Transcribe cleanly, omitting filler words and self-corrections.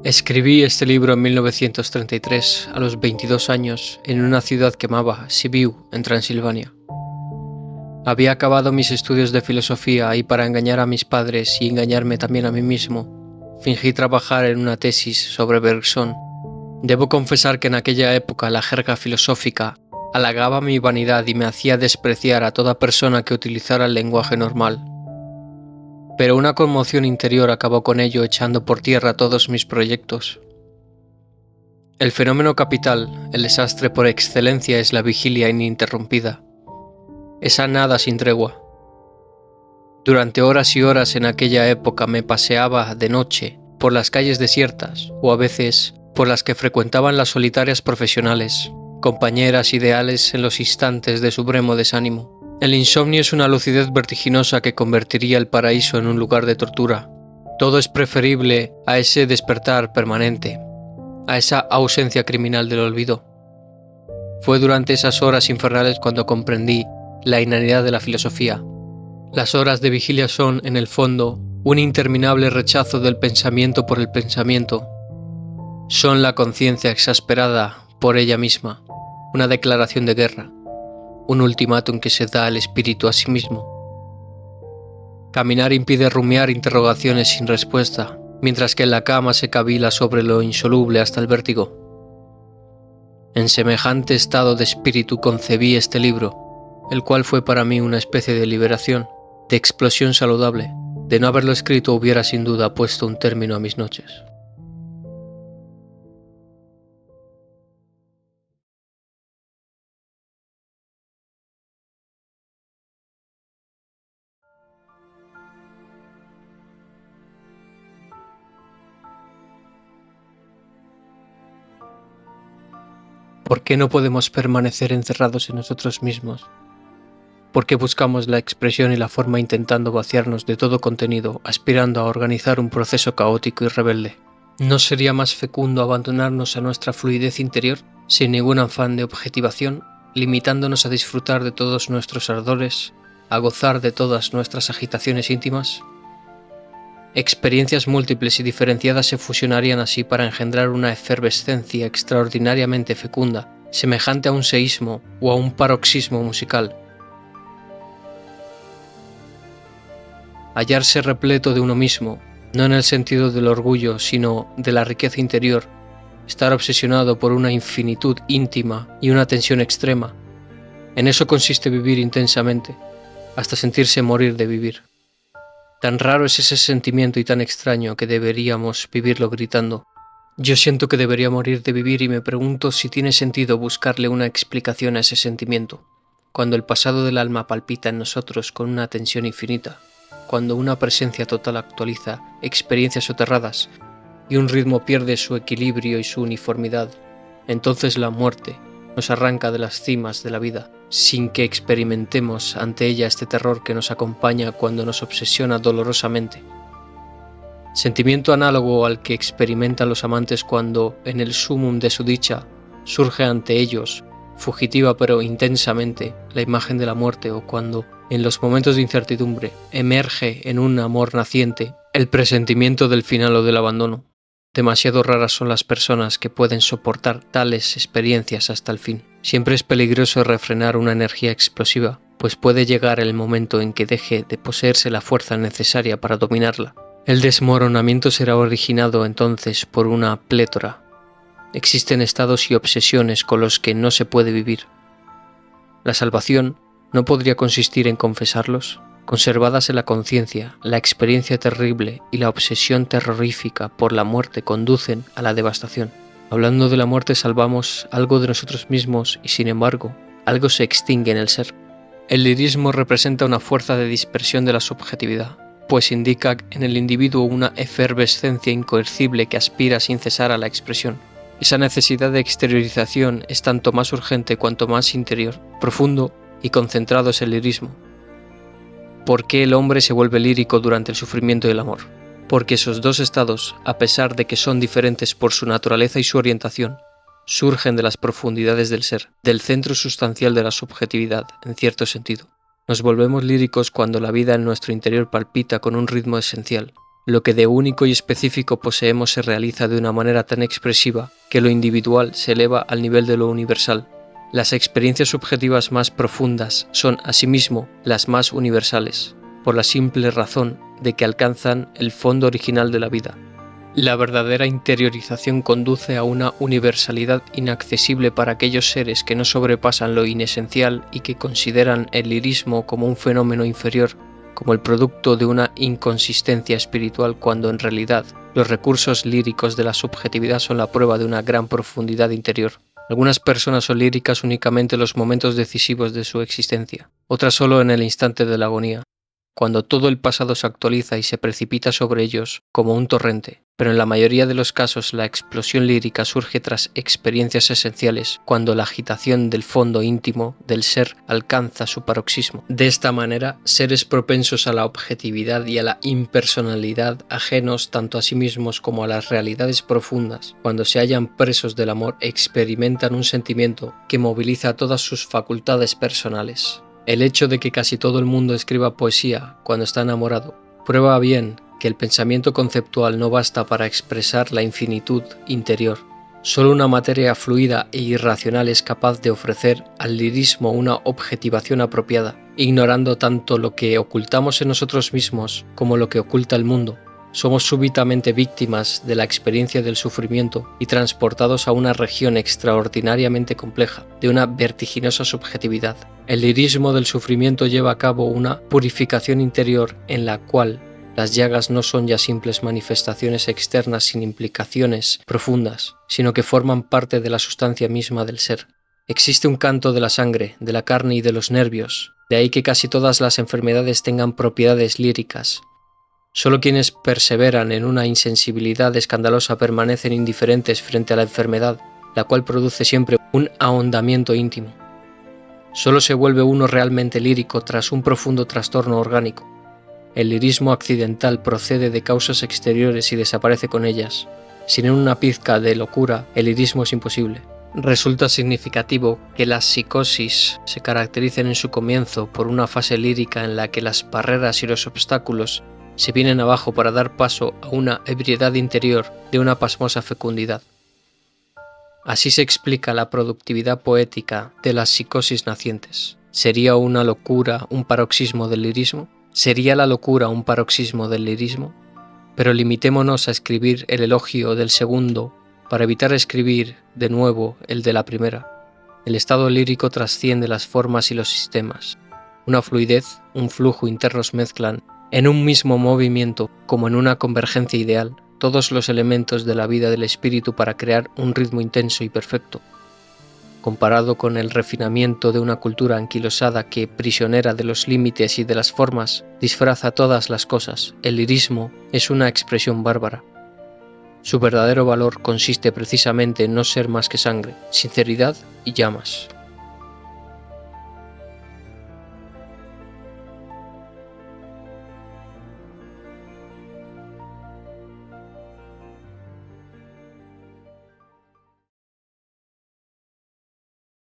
Escribí este libro en 1933, a los 22 años, en una ciudad que amaba, Sibiu, en Transilvania. Había acabado mis estudios de filosofía y para engañar a mis padres y engañarme también a mí mismo, fingí trabajar en una tesis sobre Bergson. Debo confesar que en aquella época la jerga filosófica halagaba mi vanidad y me hacía despreciar a toda persona que utilizara el lenguaje normal. Pero una conmoción interior acabó con ello, echando por tierra todos mis proyectos. El fenómeno capital, el desastre por excelencia, es la vigilia ininterrumpida. Esa nada sin tregua. Durante horas y horas en aquella época me paseaba de noche por las calles desiertas o a veces por las que frecuentaban las solitarias profesionales, compañeras ideales en los instantes de supremo desánimo. El insomnio es una lucidez vertiginosa que convertiría el paraíso en un lugar de tortura. Todo es preferible a ese despertar permanente, a esa ausencia criminal del olvido. Fue durante esas horas infernales cuando comprendí la inanidad de la filosofía. Las horas de vigilia son, en el fondo, un interminable rechazo del pensamiento por el pensamiento. Son la conciencia exasperada por ella misma, una declaración de guerra, un ultimátum que se da el espíritu a sí mismo. Caminar impide rumiar interrogaciones sin respuesta, mientras que en la cama se cavila sobre lo insoluble hasta el vértigo. En semejante estado de espíritu concebí este libro, el cual fue para mí una especie de liberación, de explosión saludable. De no haberlo escrito hubiera sin duda puesto un término a mis noches. ¿Por qué no podemos permanecer encerrados en nosotros mismos? ¿Por qué buscamos la expresión y la forma intentando vaciarnos de todo contenido, aspirando a organizar un proceso caótico y rebelde? ¿No sería más fecundo abandonarnos a nuestra fluidez interior, sin ningún afán de objetivación, limitándonos a disfrutar de todos nuestros ardores, a gozar de todas nuestras agitaciones íntimas? Experiencias múltiples y diferenciadas se fusionarían así para engendrar una efervescencia extraordinariamente fecunda, semejante a un seísmo o a un paroxismo musical. Hallarse repleto de uno mismo, no en el sentido del orgullo, sino de la riqueza interior, estar obsesionado por una infinitud íntima y una tensión extrema. En eso consiste vivir intensamente, hasta sentirse morir de vivir. Tan raro es ese sentimiento y tan extraño que deberíamos vivirlo gritando. Yo siento que debería morir de vivir y me pregunto si tiene sentido buscarle una explicación a ese sentimiento, cuando el pasado del alma palpita en nosotros con una tensión infinita, cuando una presencia total actualiza experiencias soterradas y un ritmo pierde su equilibrio y su uniformidad. Entonces la muerte nos arranca de las cimas de la vida, sin que experimentemos ante ella este terror que nos acompaña cuando nos obsesiona dolorosamente. Sentimiento análogo al que experimentan los amantes cuando, en el sumum de su dicha, surge ante ellos, fugitiva pero intensamente, la imagen de la muerte, o cuando, en los momentos de incertidumbre, emerge en un amor naciente el presentimiento del final o del abandono. Demasiado raras son las personas que pueden soportar tales experiencias hasta el fin. Siempre es peligroso refrenar una energía explosiva, pues puede llegar el momento en que deje de poseerse la fuerza necesaria para dominarla. El desmoronamiento será originado entonces por una plétora. Existen estados y obsesiones con los que no se puede vivir. La salvación no podría consistir en confesarlos. Conservadas en la conciencia, la experiencia terrible y la obsesión terrorífica por la muerte conducen a la devastación. Hablando de la muerte salvamos algo de nosotros mismos y, sin embargo, algo se extingue en el ser. El lirismo representa una fuerza de dispersión de la subjetividad, pues indica en el individuo una efervescencia incoercible que aspira sin cesar a la expresión. Esa necesidad de exteriorización es tanto más urgente cuanto más interior, profundo y concentrado es el lirismo. ¿Por qué el hombre se vuelve lírico durante el sufrimiento y el amor? Porque esos dos estados, a pesar de que son diferentes por su naturaleza y su orientación, surgen de las profundidades del ser, del centro sustancial de la subjetividad, en cierto sentido. Nos volvemos líricos cuando la vida en nuestro interior palpita con un ritmo esencial. Lo que de único y específico poseemos se realiza de una manera tan expresiva que lo individual se eleva al nivel de lo universal. Las experiencias subjetivas más profundas son, asimismo, las más universales, por la simple razón de que alcanzan el fondo original de la vida. La verdadera interiorización conduce a una universalidad inaccesible para aquellos seres que no sobrepasan lo inesencial y que consideran el lirismo como un fenómeno inferior, como el producto de una inconsistencia espiritual, cuando en realidad los recursos líricos de la subjetividad son la prueba de una gran profundidad interior. Algunas personas son líricas únicamente en los momentos decisivos de su existencia, otras solo en el instante de la agonía, cuando todo el pasado se actualiza y se precipita sobre ellos como un torrente, pero en la mayoría de los casos la explosión lírica surge tras experiencias esenciales, cuando la agitación del fondo íntimo del ser alcanza su paroxismo. De esta manera, seres propensos a la objetividad y a la impersonalidad, ajenos tanto a sí mismos como a las realidades profundas, cuando se hallan presos del amor, experimentan un sentimiento que moviliza todas sus facultades personales. El hecho de que casi todo el mundo escriba poesía cuando está enamorado prueba bien que el pensamiento conceptual no basta para expresar la infinitud interior. Solo una materia fluida e irracional es capaz de ofrecer al lirismo una objetivación apropiada, ignorando tanto lo que ocultamos en nosotros mismos como lo que oculta el mundo. Somos súbitamente víctimas de la experiencia del sufrimiento y transportados a una región extraordinariamente compleja, de una vertiginosa subjetividad. El lirismo del sufrimiento lleva a cabo una purificación interior en la cual las llagas no son ya simples manifestaciones externas sin implicaciones profundas, sino que forman parte de la sustancia misma del ser. Existe un canto de la sangre, de la carne y de los nervios, de ahí que casi todas las enfermedades tengan propiedades líricas. Solo quienes perseveran en una insensibilidad escandalosa permanecen indiferentes frente a la enfermedad, la cual produce siempre un ahondamiento íntimo. Solo se vuelve uno realmente lírico tras un profundo trastorno orgánico. El lirismo accidental procede de causas exteriores y desaparece con ellas. Sin una pizca de locura, el lirismo es imposible. Resulta significativo que las psicosis se caractericen en su comienzo por una fase lírica en la que las barreras y los obstáculos se vienen abajo para dar paso a una ebriedad interior de una pasmosa fecundidad. Así se explica la productividad poética de las psicosis nacientes. ¿Sería una locura un paroxismo del lirismo? ¿Sería la locura un paroxismo del lirismo? Pero limitémonos a escribir el elogio del segundo para evitar escribir de nuevo el de la primera. El estado lírico trasciende las formas y los sistemas. Una fluidez, un flujo internos mezclan en un mismo movimiento, como en una convergencia ideal, todos los elementos de la vida del espíritu para crear un ritmo intenso y perfecto. Comparado con el refinamiento de una cultura anquilosada que, prisionera de los límites y de las formas, disfraza todas las cosas, el lirismo es una expresión bárbara. Su verdadero valor consiste precisamente en no ser más que sangre, sinceridad y llamas.